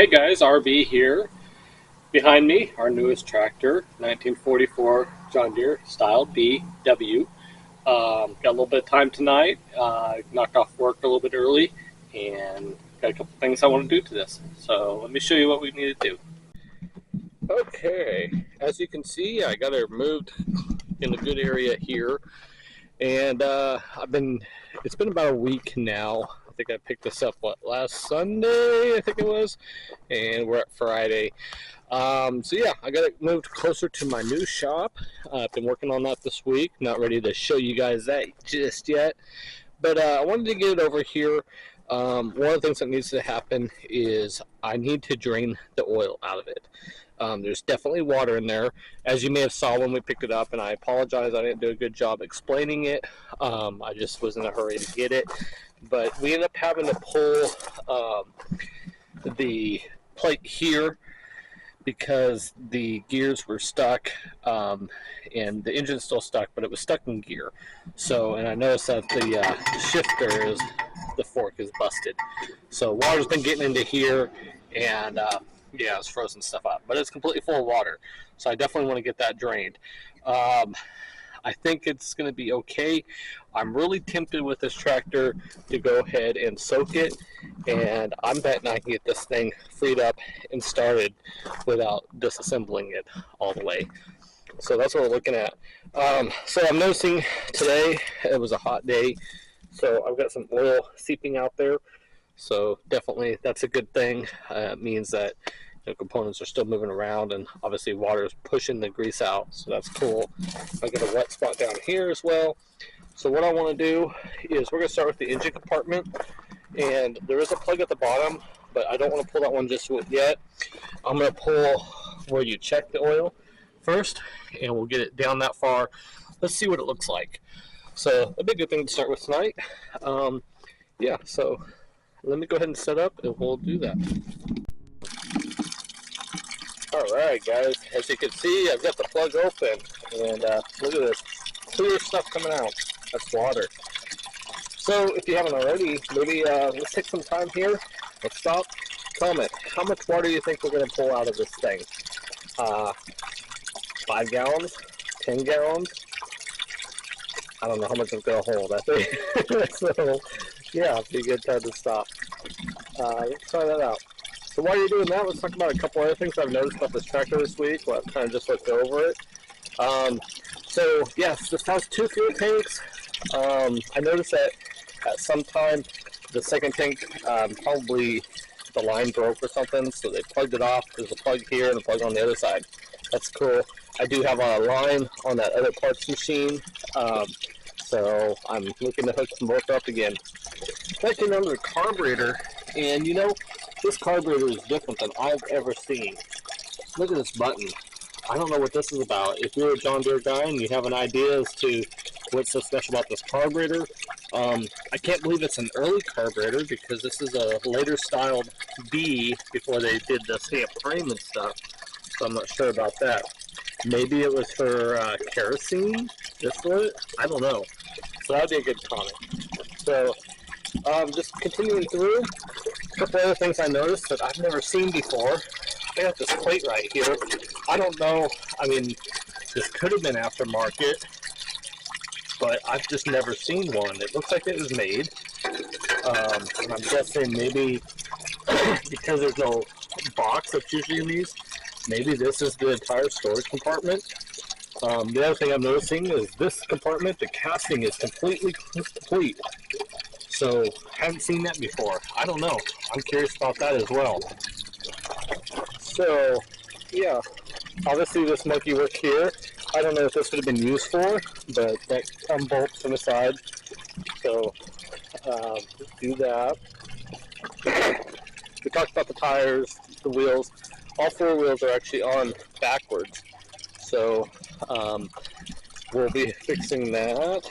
Hey guys, RB here. Behind me, our newest tractor, 1944 John Deere style BW. Got a little bit of time tonight. Knocked off work a little bit early, and got a couple things I want to do to this. So let me show you what we need to do. Okay, as you can see, I got it moved in a good area here, and it's been about a week now. I think I picked this up last Sunday, I think it was, and we're at Friday. So yeah, I got it moved closer to my new shop. I've been working on that this week. Not ready to show you guys that just yet, but I wanted to get it over here. One of the things that needs to happen is I need to drain the oil out of it. There's definitely water in there, as you may have saw when we picked it up, and I apologize, I didn't do a good job explaining it. I just was in a hurry to get it, but we ended up having to pull the plate here because the gears were stuck, and the engine's still stuck, but it was stuck in gear. So, and I noticed that the the fork is busted. So water's been getting into here, and yeah, it's frozen stuff up, but it's completely full of water. So I definitely want to get that drained. I think it's going to be okay. I'm really tempted with this tractor to go ahead and soak it, and I'm betting I can get this thing freed up and started without disassembling it all the way. So that's what we're looking at. So I'm noticing today it was a hot day, so I've got some oil seeping out there. So definitely that's a good thing. It means that components are still moving around, and obviously water is pushing the grease out, so that's cool. I got a wet spot down here as well. So what I want to do is we're going to start with the engine compartment, and there is a plug at the bottom, but I don't want to pull that one just yet. I'm going to pull where you check the oil first, and we'll get it down that far. Let's see what it looks like. So a big good thing to start with tonight. Yeah, so let me go ahead and set up, and we'll do that. Alright guys, as you can see, I've got the plug open, and look at this clear stuff coming out. That's water. So if you haven't already, maybe let's take some time here. Let's stop. Comment, how much water do you think we're going to pull out of this thing? 5 gallons? 10 gallons? I don't know how much it's going to hold, I think. So yeah, it'd be a good time to stop. Let's try that out. So while you're doing that, let's talk about a couple other things I've noticed about this tractor this week. Well, I've kind of just looked over it. So yes, this has 2 fuel tanks. I noticed that at some time the second tank, probably the line broke or something, so they plugged it off. There's a plug here and a plug on the other side. That's cool. I do have a line on that other parts machine, so I'm looking to hook them both up again. Checking under the carburetor, and this carburetor is different than I've ever seen. Look at this button. I don't know what this is about. If you're a John Deere guy and you have an idea as to what's so special about this carburetor, I can't believe it's an early carburetor because this is a later styled B before they did the stamp frame and stuff. So I'm not sure about that. Maybe it was for kerosene, distillate? I don't know. So that would be a good comment. So just continuing through, a couple other things I noticed that I've never seen before. I got this plate right here. I don't know, I mean, this could have been aftermarket, but I've just never seen one. It looks like it was made, and I'm guessing maybe because there's no box that's usually in these, maybe this is the entire storage compartment. The other thing I'm noticing is this compartment, the casting is completely complete. So, haven't seen that before. I don't know. I'm curious about that as well. So, yeah. Obviously this monkey work here, I don't know if this would have been used for, but that bolts from the side. So, do that. We talked about the tires, the wheels. All 4 wheels are actually on backwards. So, we'll be fixing that.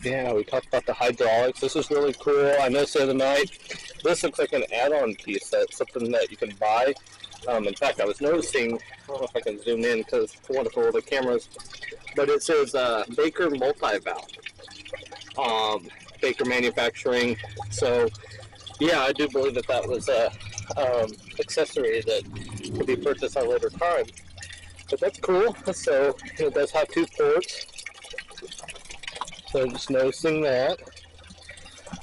Yeah, we talked about the hydraulics. This is really cool. I noticed the other night, this looks like an add-on piece. That's something that you can buy. In fact, I was noticing, I don't know if I can zoom in because it's wonderful with the cameras, but it says Baker Multi-Valve. Baker Manufacturing. So Yeah, I do believe that that was a accessory that could be purchased at a later time. But that's cool. So it does have 2 ports. So just noticing that.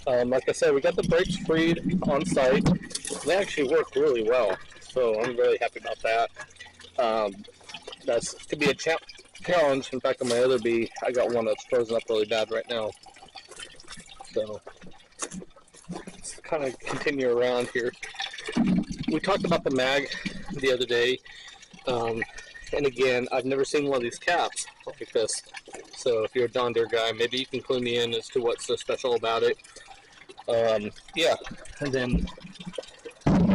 Like I said, we got the brakes freed on site. They actually work really well. So I'm really happy about that. That's could be a challenge. In fact, on my other bee, I got one that's frozen up really bad right now. So let's kind of continue around here. We talked about the mag the other day. And again, I've never seen one of these caps like this. So if you're a John Deere guy, maybe you can clue me in as to what's so special about it. Yeah, and then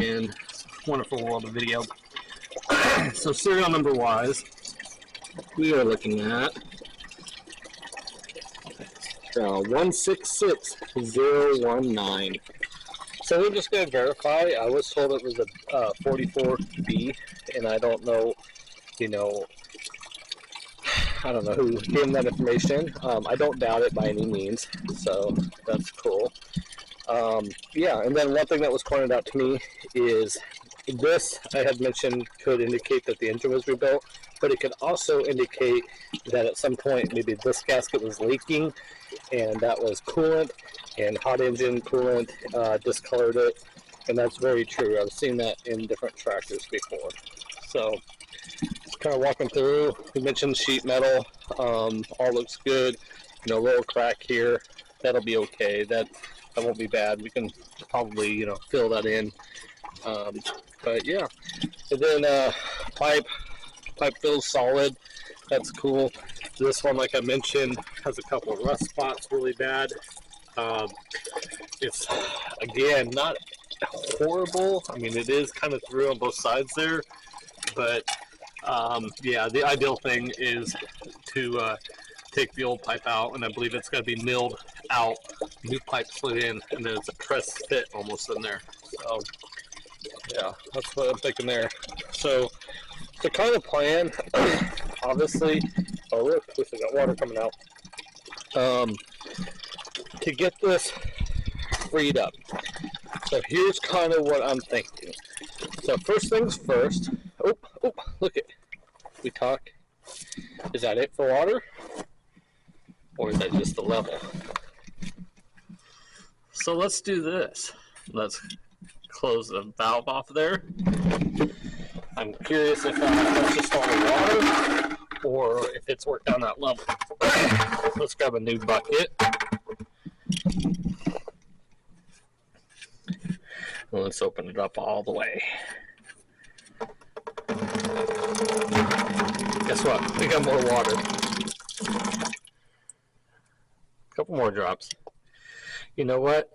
in wonderful world of video. So serial number wise, we are looking at 166019. So we're just going to verify. I was told it was a 44B, and I don't know, I don't know who gave that information. I don't doubt it by any means, so that's cool. Yeah, and then one thing that was pointed out to me is this, I had mentioned, could indicate that the engine was rebuilt, but it could also indicate that at some point maybe this gasket was leaking, and that was coolant, and hot engine coolant discolored it, and that's very true. I've seen that in different tractors before. So, kind of walking through, we mentioned sheet metal, all looks good. A little crack here, that'll be okay. That won't be bad. We can probably, fill that in. But yeah, and then pipe feels solid. That's cool. This one, like I mentioned, has a couple of rust spots really bad. It's, again, not horrible. I mean, it is kind of through on both sides there, but yeah, the ideal thing is to take the old pipe out, and I believe it's going to be milled out, new pipe slid in, and then it's a press fit almost in there. So yeah, that's what I'm thinking there. So the kind of plan, obviously, oh look, at least I got water coming out, to get this freed up. So here's kind of what I'm thinking. So first things first, look it, we talk, is that it for water? Or is that just the level? So let's do this. Let's close the valve off there. I'm curious if that's just all the water or if it's worked down that level. Let's grab a new bucket. And let's open it up all the way. Guess what? We got more water. A couple more drops. You know what?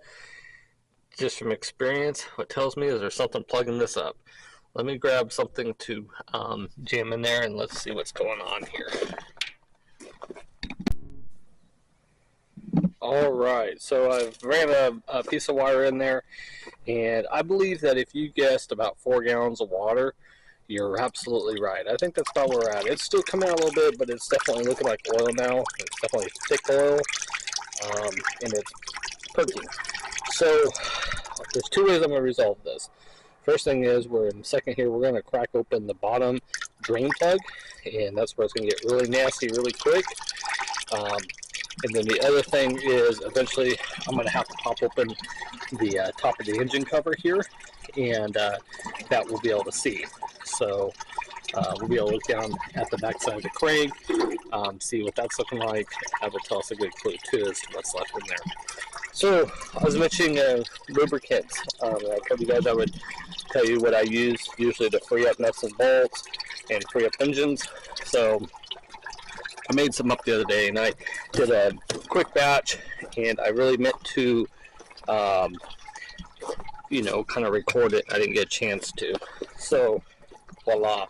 Just from experience, what tells me is there's something plugging this up. Let me grab something to jam in there and let's see what's going on here. Alright, so I've ran a piece of wire in there, and I believe that if you guessed about 4 gallons of water, you're absolutely right. I think that's about where we're at. It's still coming out a little bit, but it's definitely looking like oil now. It's definitely thick oil, and it's perking. So there's 2 ways I'm going to resolve this. First thing is, we're in second here, we're going to crack open the bottom drain plug, and that's where it's going to get really nasty really quick. And then the other thing is, eventually I'm going to have to pop open the top of the engine cover here, and that we'll be able to see. So we'll be able to look down at the backside of the crank, see what that's looking like. That will tell us a good clue too as to what's left in there. So I was mentioning lubricants. I told you guys I would tell you what I use usually to free up nuts and bolts and free up engines. So I made some up the other day, and I did a quick batch, and I really meant to, kind of record it. I didn't get a chance to. So, voila.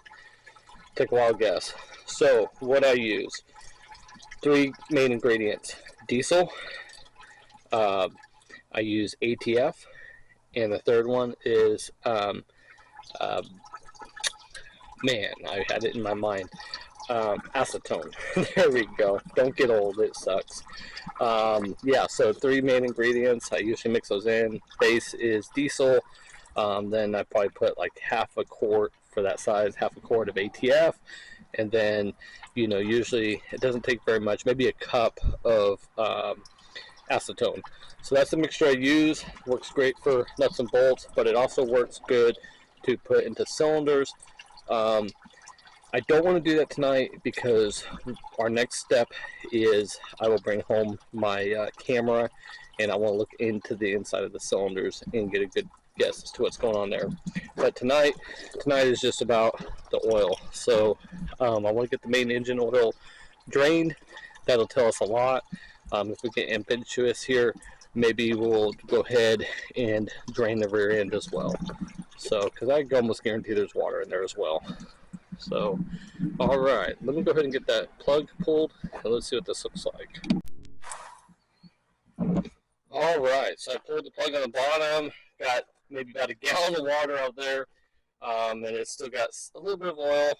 Take a wild guess. So, what I use, 3 main ingredients. Diesel, I use ATF, and the third one is, man, I had it in my mind. acetone. There we go. Don't get old, it sucks. Yeah, so 3 main ingredients. I usually mix those in. Base is diesel. Then I probably put like half a quart for that size, half a quart of ATF. And then, usually it doesn't take very much, maybe a cup of acetone. So that's the mixture I use. Works great for nuts and bolts, but it also works good to put into cylinders. I don't want to do that tonight because our next step is I will bring home my camera, and I want to look into the inside of the cylinders and get a good guess as to what's going on there. But tonight is just about the oil. So I want to get the main engine oil drained. That'll tell us a lot. If we get impetuous here, maybe we'll go ahead and drain the rear end as well. So, because I can almost guarantee there's water in there as well. So, all right, let me go ahead and get that plug pulled, and let's see what this looks like. All right, so I pulled the plug on the bottom, got maybe about a gallon of water out there, and it's still got a little bit of oil,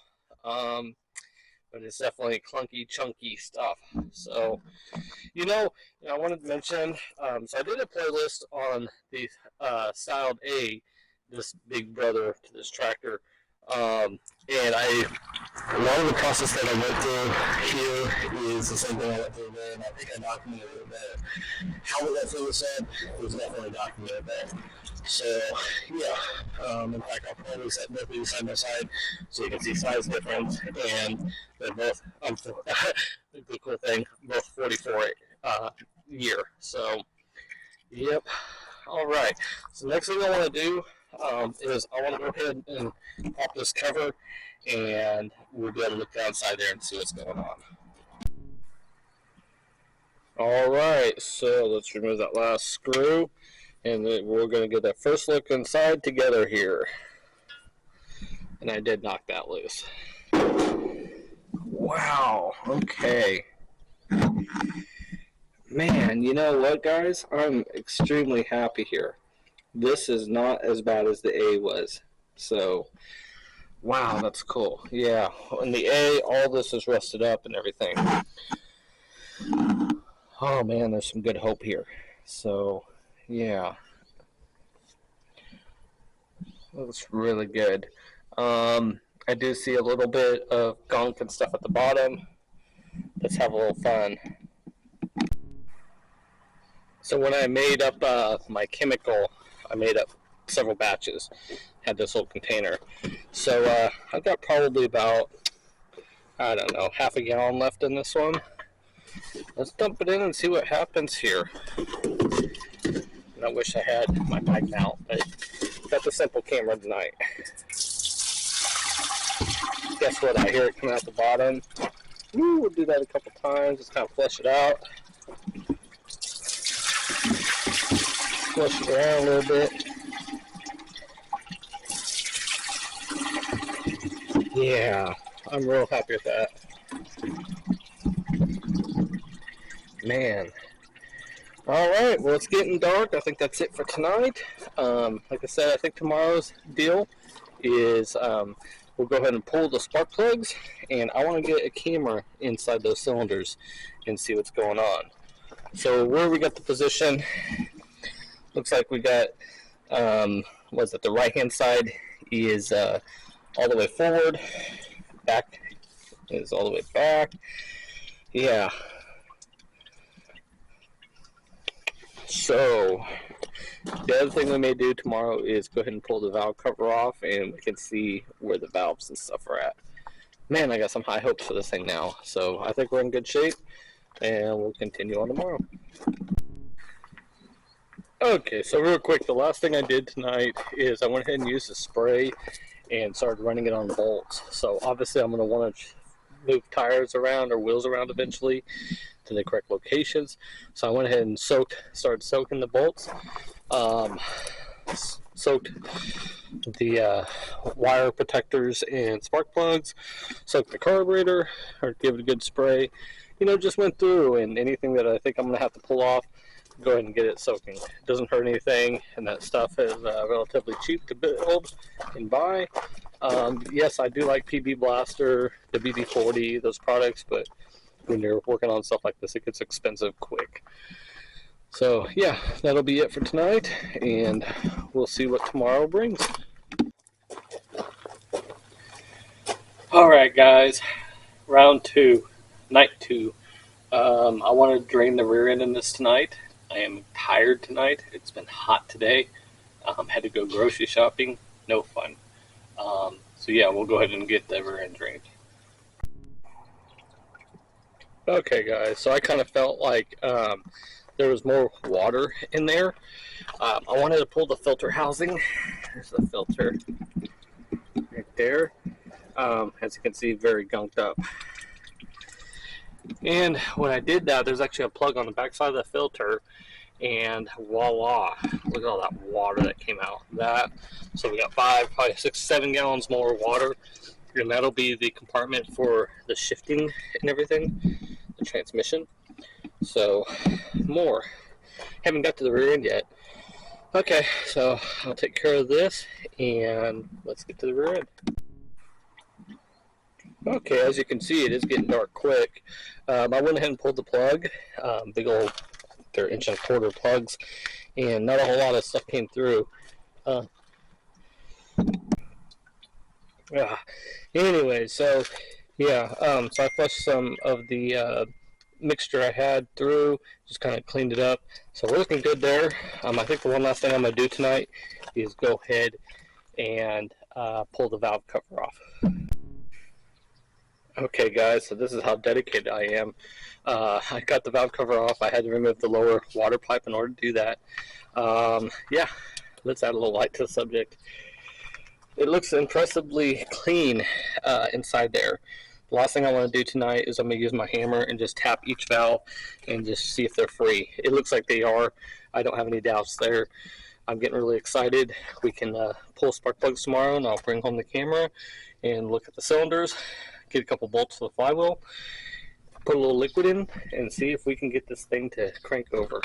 but it's definitely clunky, chunky stuff. So, I wanted to mention, so I did a playlist on the Styled A, this big brother to this tractor. And a lot of the process that I went through here is the same thing I went through there, and I think I documented it there. How we got through this set was definitely documented there. So, yeah, in fact, I'll probably set both of these side by side so you can see size difference, and they're both, the cool thing, both 44 year. So, yep. All right. So, next thing I want to do is I want to go ahead and pop this cover, and we'll be able to look outside there and see what's going on. All right, so let's remove that last screw, and then we're going to get that first look inside together here. And I did knock that loose. Wow, okay. Man, you know what, guys? I'm extremely happy here. This is not as bad as the A was. So, wow, that's cool. Yeah, in the A, all this is rusted up and everything. Oh, man, there's some good hope here. So, yeah. Looks really good. I do see a little bit of gunk and stuff at the bottom. Let's have a little fun. So when I made up my chemical, I made up several batches, had this little container. So I've got probably about, I don't know, half a gallon left in this one. Let's dump it in and see what happens here. And I wish I had my mic mount, but got the simple camera tonight. Guess what, I hear it coming out the bottom. Woo, we'll do that a couple times, just kind of flush it out. Flush it around a little bit. Yeah, I'm real happy with that. Man. Alright, well, it's getting dark. I think that's it for tonight. Like I said, I think tomorrow's deal is we'll go ahead and pull the spark plugs, and I want to get a camera inside those cylinders and see what's going on. So where we got the position, looks like we got, what's it, the right hand side is all the way forward, back is all the way back. Yeah. So the other thing we may do tomorrow is go ahead and pull the valve cover off, and we can see where the valves and stuff are at. Man, I got some high hopes for this thing now. So I think we're in good shape, and we'll continue on tomorrow. Okay, so real quick, the last thing I did tonight is I went ahead and used a spray and started running it on bolts. So obviously I'm going to want to move tires around or wheels around eventually to the correct locations. So I went ahead and started soaking the bolts. Soaked the wire protectors and spark plugs, soaked the carburetor, or give it a good spray. Just went through, and anything that I think I'm going to have to pull off, go ahead and get it soaking. It doesn't hurt anything, and that stuff is relatively cheap to build and buy. Yes, I do like PB Blaster, the WD-40, those products, but when you're working on stuff like this, it gets expensive quick. So yeah, that'll be it for tonight, and we'll see what tomorrow brings. Alright guys, round 2, night 2. I want to drain the rear end in this tonight. I am tired tonight. It's been hot today. Had to go grocery shopping. No fun. So yeah, we'll go ahead and get the rear end drained. Okay guys, so I kind of felt like there was more water in there. I wanted to pull the filter housing. There's the filter right there. As you can see, very gunked up. And when I did that, there's actually a plug on the back side of the filter, and voila, look at all that water that came out of that. So we got 5, probably 6, 7 gallons more water, and that'll be the compartment for the shifting and everything, the transmission. So more. Haven't got to the rear end yet. Okay, so I'll take care of this, and let's get to the rear end. Okay, as you can see, it is getting dark quick. I went ahead and pulled the plug, big old, they're 1.25 plugs, and not a whole lot of stuff came through. Anyway, so yeah, so I flushed some of the mixture I had through, just kind of cleaned it up. So we're looking good there. I think the one last thing I'm going to do tonight is go ahead and pull the valve cover off. Okay guys, so this is how dedicated I am. I got the valve cover off. I had to remove the lower water pipe in order to do that. Yeah, let's add a little light to the subject. It looks impressively clean inside there. The last thing I want to do tonight is I'm going to use my hammer and just tap each valve and just see if they're free. It looks like they are. I don't have any doubts there. I'm getting really excited. We can pull spark plugs tomorrow, and I'll bring home the camera and look at the cylinders, get a couple bolts for the flywheel, put a little liquid in, and see if we can get this thing to crank over.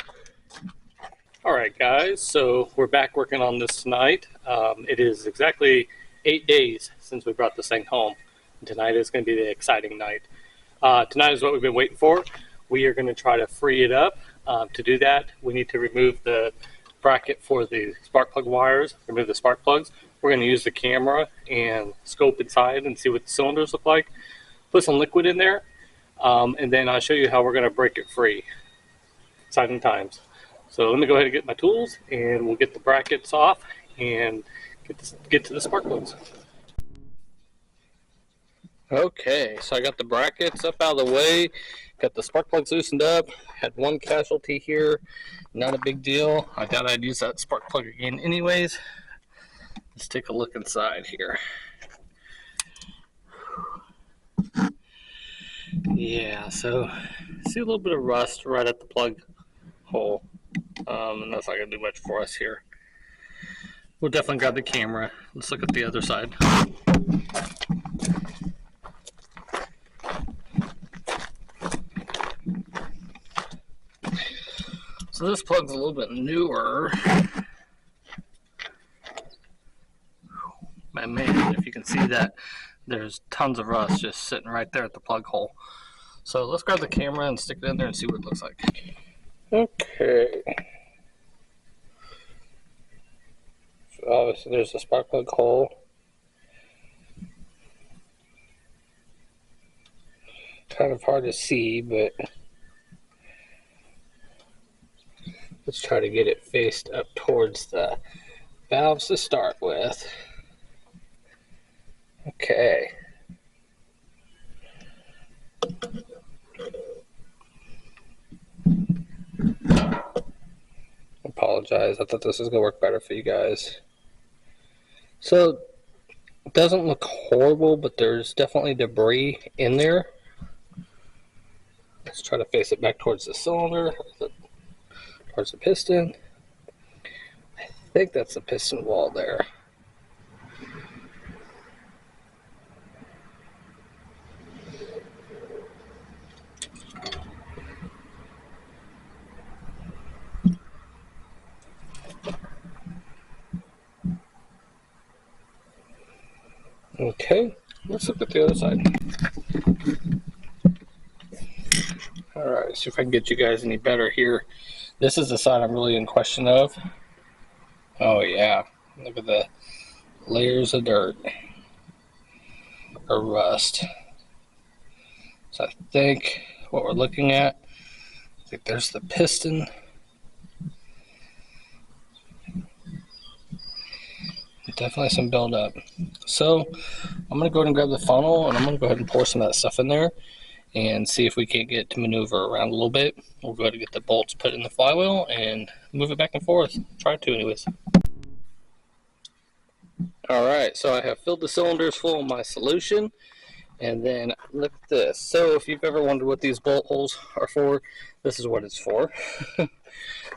Alright guys, so we're back working on this tonight. It is exactly 8 days since we brought this thing home. And tonight is going to be the exciting night. Tonight is what we've been waiting for. We are going to try to free it up. To do that, we need to remove the bracket for the spark plug wires, remove the spark plugs. We're going to use the camera and scope inside and see what the cylinders look like. Put some liquid in there, and then I'll show you how we're going to break it free. Exciting times. So let me go ahead and get my tools, and we'll get the brackets off and get to the spark plugs. Okay, so I got the brackets up out of the way, got the spark plugs loosened up, had one casualty here, not a big deal. I thought I'd use that spark plug again anyways. Let's take a look inside here. Yeah, so see a little bit of rust right at the plug hole. And that's not going to do much for us here. We'll definitely grab the camera. Let's look at the other side. So this plug's a little bit newer. Man, if you can see that, there's tons of rust just sitting right there at the plug hole. So let's grab the camera and stick it in there and see what it looks like. Okay. So obviously there's a spark plug hole. Kind of hard to see, but let's try to get it faced up towards the valves to start with. Okay. Apologize. I thought this was going to work better for you guys. So, it doesn't look horrible, but there's definitely debris in there. Let's try to face it back towards the cylinder, towards the piston. I think that's the piston wall there. Okay, let's look at the other side. Alright, see if I can get you guys any better here. This is the side I'm really in question of. Oh yeah, look at the layers of dirt or rust. So I think what we're looking at, I think there's the piston. Definitely some buildup. So I'm going to go ahead and grab the funnel and I'm going to go ahead and pour some of that stuff in there and see if we can't get to maneuver around a little bit. We'll go ahead and get the bolts put in the flywheel and move it back and forth. Try to anyways. Alright, so I have filled the cylinders full of my solution. And then look at this. So if you've ever wondered what these bolt holes are for, this is what it's for.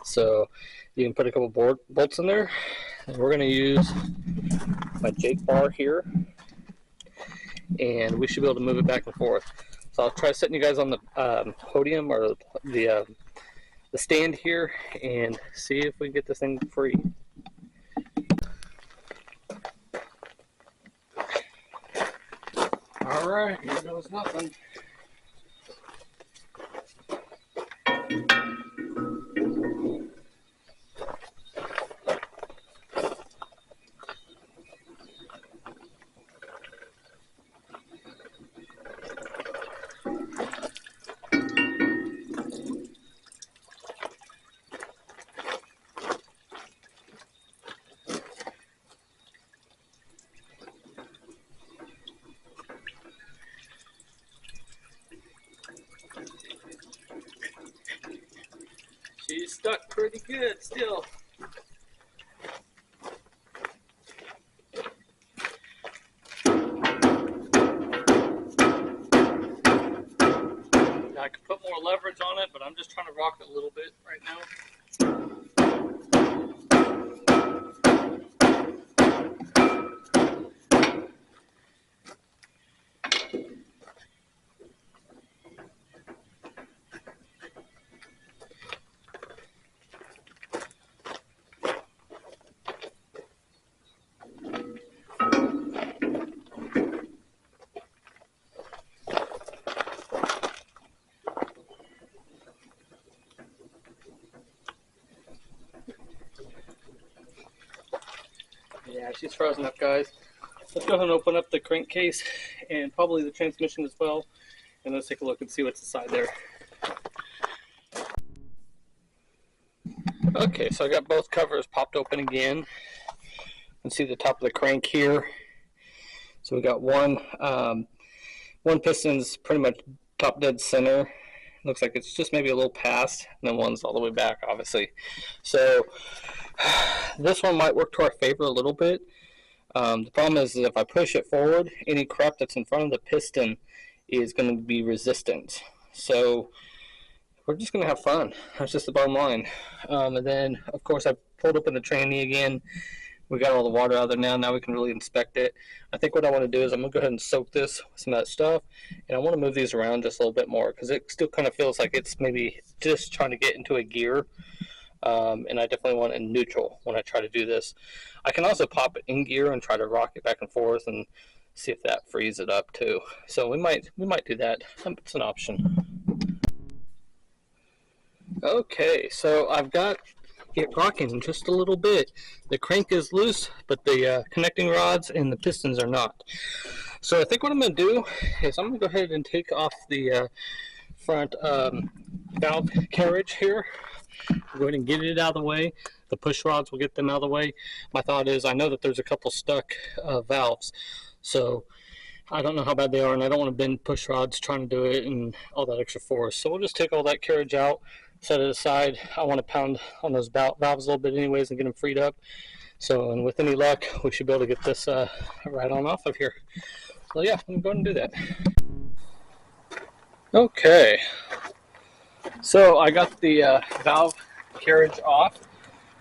So you can put a couple bolts in there. And we're going to use my Jake bar here. And we should be able to move it back and forth. So I'll try setting you guys on the podium or the stand here and see if we can get this thing free. All right, here goes nothing. She's stuck pretty good still. I could put more leverage on it, but I'm just trying to rock it a little bit right now. Yeah, she's frozen up, guys. Let's go ahead and open up the crankcase and probably the transmission as well. And let's take a look and see what's inside there. Okay, so I got both covers popped open again. You can see the top of the crank here. So we got one piston's pretty much top dead center. Looks like it's just maybe a little past, and then one's all the way back, obviously. So this one might work to our favor a little bit. The problem is that if I push it forward, any crap that's in front of the piston is going to be resistant. So we're just going to have fun. That's just the bottom line. And then, of course, I pulled open the tranny again. We got all the water out of there now. Now we can really inspect it. I think what I want to do is I'm going to go ahead and soak this with some of that stuff. And I want to move these around just a little bit more because it still kind of feels like it's maybe just trying to get into a gear. And I definitely want it in neutral when I try to do this. I can also pop it in gear and try to rock it back and forth and see if that frees it up too. So we might do that. It's an option. Okay, so I've got it rocking just a little bit. The crank is loose, but the connecting rods and the pistons are not. So I think what I'm going to do is I'm going to go ahead and take off the front valve carriage here. Go ahead and get it out of the way. The push rods will get them out of the way. My thought is I know that there's a couple stuck valves, so I don't know how bad they are, and I don't want to bend push rods trying to do it and all that extra force. So we'll just take all that carriage out, set it aside. I want to pound on those valves a little bit anyways and get them freed up. So, and with any luck, we should be able to get this right on off of here. So yeah, I'm going to do that. Okay. So I got the valve carriage off.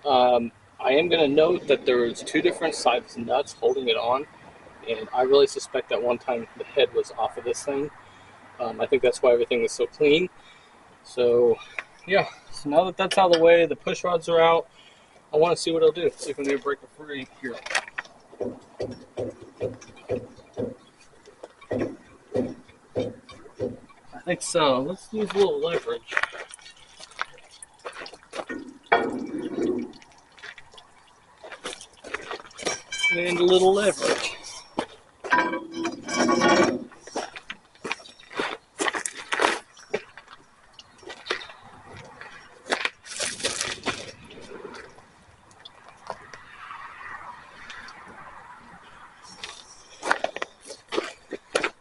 I am going to note that there's two different size nuts holding it on, and I really suspect that one time the head was off of this thing. I think that's why everything is so clean. So yeah, so now that that's out of the way, the push rods are out, I want to see what it'll do. See if we can break it free here. think so. Let's use a little leverage. And a little leverage.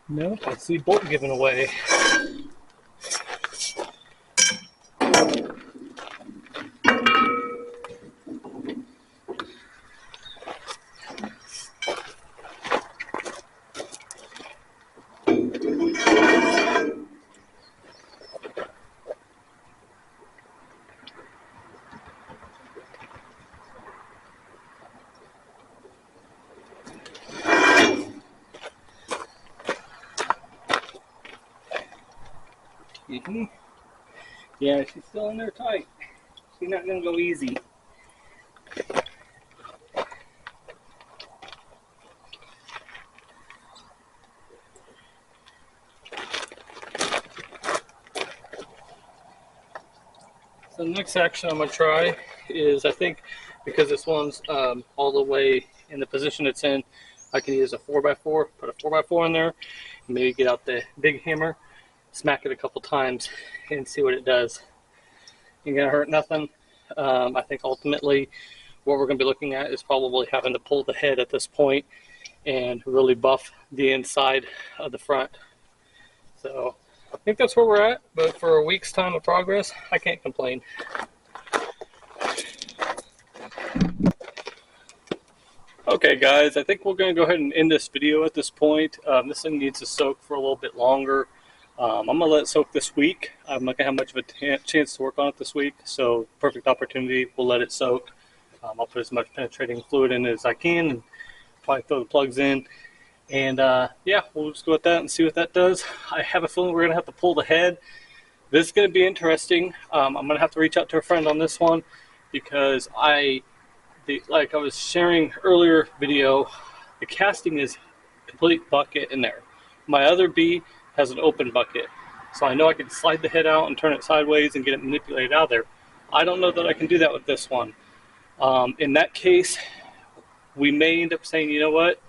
Nope, I see bolt giving away. Yeah, she's still in there tight. She's not gonna go easy. So the next action I'm gonna try is, I think because this one's all the way in the position it's in, I can use a 4x4, put a 4x4 in there, and maybe get out the big hammer, smack it a couple times, and see what it does. Ain't gonna hurt nothing. I think ultimately what we're gonna be looking at is probably having to pull the head at this point and really buff the inside of the front. So I think that's where we're at, but for a week's time of progress, I can't complain. Okay guys, I think we're going to go ahead and end this video at this point. This thing needs to soak for a little bit longer. I'm going to let it soak this week. I'm not going to have much of a chance to work on it this week, so perfect opportunity. We'll let it soak. I'll put as much penetrating fluid in as I can and probably throw the plugs in. And yeah, we'll just go with that and see what that does. I have a feeling we're going to have to pull the head. This is going to be interesting. I'm going to have to reach out to a friend on this one because like I was sharing earlier video, the casting is complete bucket in there. My other B has an open bucket. So I know I can slide the head out and turn it sideways and get it manipulated out of there. I don't know that I can do that with this one. In that case, we may end up saying, you know what?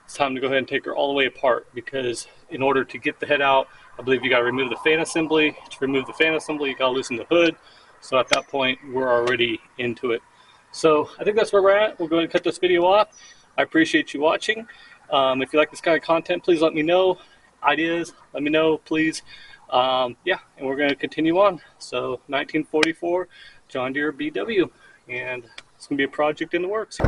It's time to go ahead and take her all the way apart, because in order to get the head out, I believe you got to remove the fan assembly. To remove the fan assembly, you got to loosen the hood. So at that point, we're already into it. So I think that's where we're at. We're going to cut this video off. I appreciate you watching. If you like this kind of content, please let me know. Ideas, let me know, please. Yeah, and we're going to continue on. So 1944 John Deere BW, and it's going to be a project in the works.